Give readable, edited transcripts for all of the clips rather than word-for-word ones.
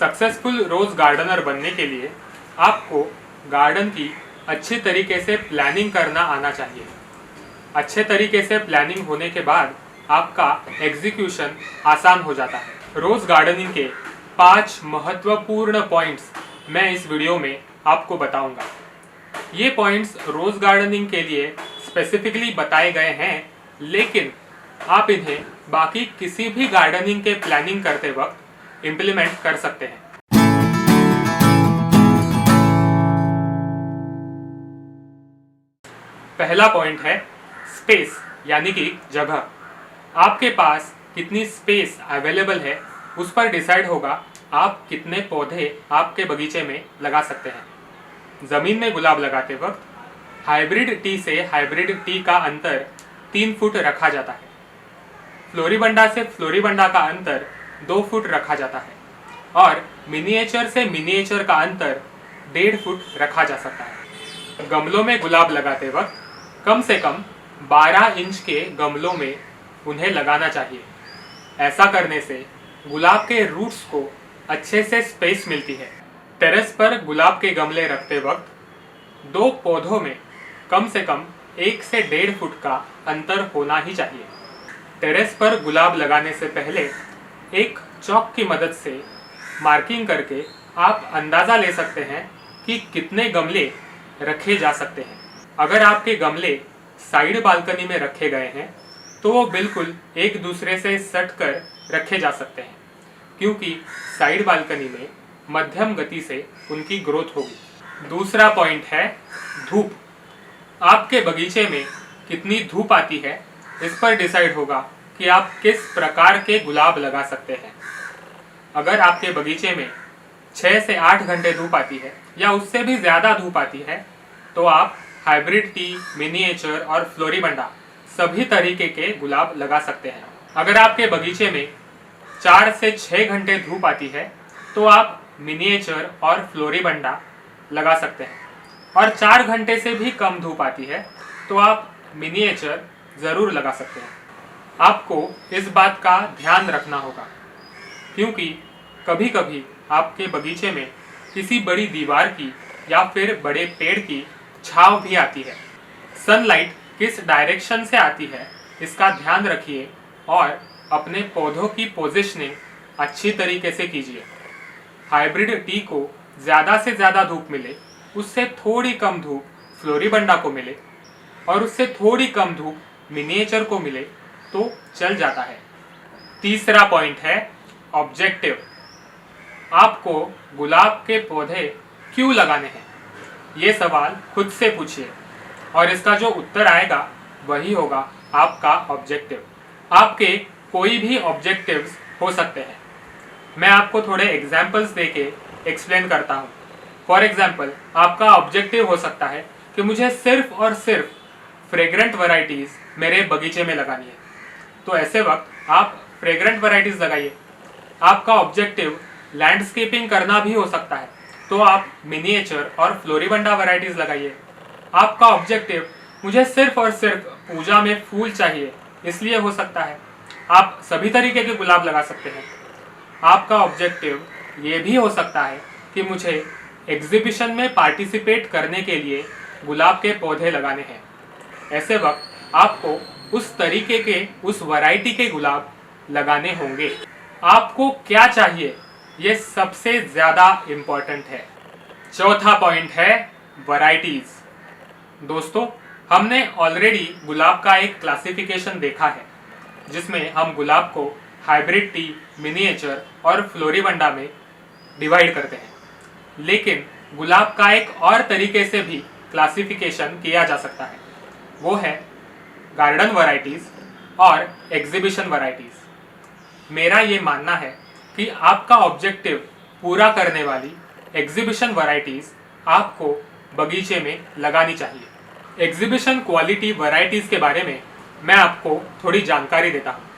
Successful रोज gardener बनने के लिए आपको गार्डन की अच्छी तरीके से प्लानिंग करना आना चाहिए। अच्छे तरीके से प्लानिंग होने के बाद आपका एग्जीक्यूशन आसान हो जाता है। रोज गार्डनिंग के 5 महत्वपूर्ण पॉइंट्स मैं इस वीडियो में आपको बताऊंगा। ये पॉइंट्स रोज गार्डनिंग के लिए स्पेसिफिकली बताए गए हैं, लेकिन आप इन्हें बाकी किसी भी गार्डनिंग के प्लानिंग करते वक्त इम्प्लीमेंट कर सकते हैं। पहला पॉइंट है स्पेस, यानी कि जगह। आपके पास कितनी स्पेस अवेलेबल है उस पर डिसाइड होगा आप कितने पौधे आपके बगीचे में लगा सकते हैं। ज़मीन में गुलाब लगाते वक्त हाइब्रिड टी से हाइब्रिड टी का अंतर 3 फुट रखा जाता है। फ्लोरीबंडा से फ्लोरीबंडा का अंतर 2 फुट रखा जाता है और मिनिएचर से मिनिएचर का अंतर 1.5 फुट रखा जा सकता है। गमलों में गुलाब लगाते वक्त कम से कम 12 इंच के गमलों में उन्हें लगाना चाहिए। ऐसा करने से गुलाब के रूट्स को अच्छे से स्पेस मिलती है। टेरेस पर गुलाब के गमले रखते वक्त 2 पौधों में कम से कम 1 से 1.5 फुट का अंतर होना ही चाहिए। टेरेस पर गुलाब लगाने से पहले एक चॉक की मदद से मार्किंग करके आप अंदाज़ा ले सकते हैं कि कितने गमले रखे जा सकते हैं। अगर आपके गमले साइड बालकनी में रखे गए हैं तो वो बिल्कुल एक दूसरे से सट कर रखे जा सकते हैं, क्योंकि साइड बालकनी में मध्यम गति से उनकी ग्रोथ होगी। दूसरा पॉइंट है धूप। आपके बगीचे में कितनी धूप आती है इस पर डिसाइड होगा कि आप किस प्रकार के गुलाब लगा सकते हैं। अगर आपके बगीचे में 6 से 8 घंटे धूप आती है या उससे भी ज़्यादा धूप आती है तो आप हाइब्रिड टी, मिनिएचर और फ्लोरीबंडा सभी तरीके के गुलाब लगा सकते हैं। अगर आपके बगीचे में 4 से 6 घंटे धूप आती है तो आप मिनिएचर और फ्लोरीबंडा लगा सकते हैं, और 4 घंटे से भी कम धूप आती है तो आप मिनिएचर ज़रूर लगा सकते हैं। आपको इस बात का ध्यान रखना होगा, क्योंकि कभी कभी आपके बगीचे में किसी बड़ी दीवार की या फिर बड़े पेड़ की छांव भी आती है। सनलाइट किस डायरेक्शन से आती है इसका ध्यान रखिए और अपने पौधों की पोजीशनिंग अच्छी तरीके से कीजिए। हाइब्रिड टी को ज़्यादा से ज़्यादा धूप मिले, उससे थोड़ी कम धूप फ्लोरीबंडा को मिले और उससे थोड़ी कम धूप मिनिएचर को मिले तो चल जाता है। तीसरा पॉइंट है ऑब्जेक्टिव। आपको गुलाब के पौधे क्यों लगाने हैं, ये सवाल खुद से पूछिए और इसका जो उत्तर आएगा वही होगा आपका ऑब्जेक्टिव। आपके कोई भी ऑब्जेक्टिव्स हो सकते हैं। मैं आपको थोड़े एग्जाम्पल्स देके एक्सप्लेन करता हूँ। फॉर एग्जाम्पल, आपका ऑब्जेक्टिव हो सकता है कि मुझे सिर्फ और सिर्फ फ्रेग्रेंट वैरायटीज़ मेरे बगीचे में लगानी है, तो ऐसे वक्त आप फ्रेग्रेंट वैरायटीज़ लगाइए। आपका ऑब्जेक्टिव लैंडस्केपिंग करना भी हो सकता है, तो आप मिनिएचर और फ्लोरीबंडा वैरायटीज़ लगाइए। आपका ऑब्जेक्टिव मुझे सिर्फ और सिर्फ पूजा में फूल चाहिए, इसलिए हो सकता है आप सभी तरीके के गुलाब लगा सकते हैं। आपका ऑब्जेक्टिव ये भी हो सकता है कि मुझे एग्जीबिशन में पार्टिसिपेट करने के लिए गुलाब के पौधे लगाने हैं। ऐसे वक्त आपको उस तरीके के, उस वैरायटी के गुलाब लगाने होंगे। आपको क्या चाहिए ये सबसे ज़्यादा इम्पॉर्टेंट है। चौथा पॉइंट है वैरायटीज़। दोस्तों, हमने ऑलरेडी गुलाब का एक क्लासिफिकेशन देखा है, जिसमें हम गुलाब को हाइब्रिड टी, मिनिएचर और फ्लोरीबंडा में डिवाइड करते हैं। लेकिन गुलाब का एक और तरीके से भी क्लासिफिकेशन किया जा सकता है, वो है गार्डन वैरायटीज़ और एग्जीबिशन वैरायटीज़। मेरा ये मानना है कि आपका ऑब्जेक्टिव पूरा करने वाली एग्जीबिशन वैरायटीज़ आपको बगीचे में लगानी चाहिए। एग्जीबिशन क्वालिटी वैरायटीज़ के बारे में मैं आपको थोड़ी जानकारी देता हूँ।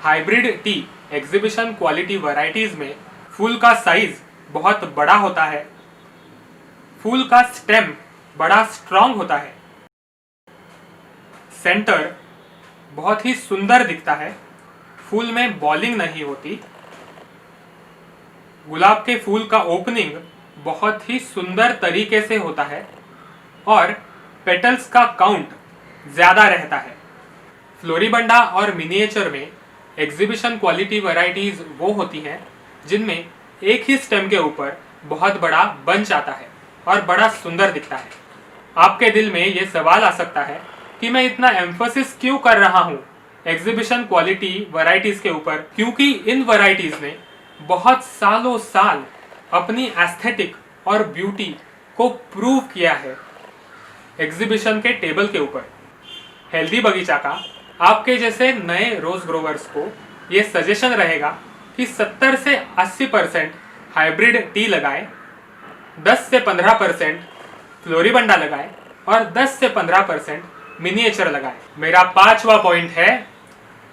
Hybrid T exhibition quality varieties में फूल का साइज बहुत बड़ा होता है, फूल का स्टेम बड़ा स्ट्रॉन्ग होता है, सेंटर बहुत ही सुंदर दिखता है, फूल में बॉलिंग नहीं होती, गुलाब के फूल का ओपनिंग बहुत ही सुंदर तरीके से होता है और पेटल्स का काउंट ज़्यादा रहता है। फ्लोरिबंडा और मिनिएचर में एग्जीबिशन क्वालिटी वैरायटीज वो होती हैं जिनमें एक ही स्टेम के ऊपर बहुत बड़ा बंच आता है और बड़ा सुंदर दिखता है। आपके दिल में ये सवाल आ सकता है कि मैं इतना एम्फोसिस क्यों कर रहा हूँ एग्जीबिशन क्वालिटी वैरायटीज के ऊपर, क्योंकि इन वैरायटीज ने बहुत सालों साल अपनी एस्थेटिक और ब्यूटी को प्रूव किया है एग्जीबिशन के टेबल के ऊपर। हेल्दी बगीचा का आपके जैसे नए रोज ग्रोवर्स को ये सजेशन रहेगा कि 70 से 80% हाइब्रिड टी लगाएं, 10 से 15% फ्लोरिबंडा लगाएं और 10 से 15% मिनिएचर लगाएं। मेरा 5वां पॉइंट है,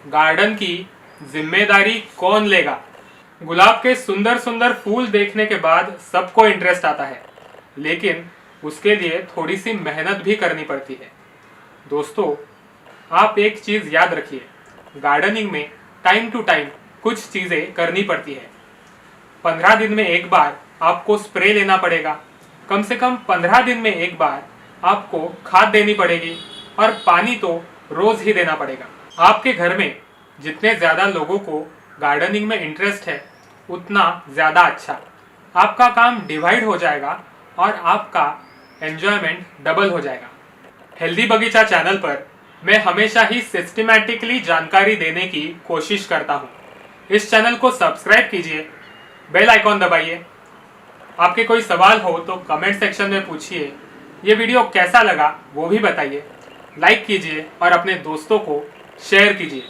गार्डन की जिम्मेदारी कौन लेगा। गुलाब के सुंदर सुंदर फूल देखने के बाद सबको इंटरेस्ट आता है, लेकिन उसके लिए थोड़ी सी मेहनत भी करनी पड़ती है। दोस्तों, आप एक चीज़ याद रखिए, गार्डनिंग में टाइम टू टाइम कुछ चीज़ें करनी पड़ती है। 15 दिन में एक बार आपको स्प्रे लेना पड़ेगा, कम से कम 15 दिन में एक बार आपको खाद देनी पड़ेगी और पानी तो रोज़ ही देना पड़ेगा। आपके घर में जितने ज़्यादा लोगों को गार्डनिंग में इंटरेस्ट है उतना ज़्यादा अच्छा। आपका काम डिवाइड हो जाएगा और आपका एन्जॉयमेंट डबल हो जाएगा। हेल्दी बगीचा चैनल पर मैं हमेशा ही सिस्टमैटिकली जानकारी देने की कोशिश करता हूँ। इस चैनल को सब्सक्राइब कीजिए, बेल आइकॉन दबाइए। आपके कोई सवाल हो तो कमेंट सेक्शन में पूछिए। ये वीडियो कैसा लगा वो भी बताइए। लाइक कीजिए और अपने दोस्तों को शेयर कीजिए।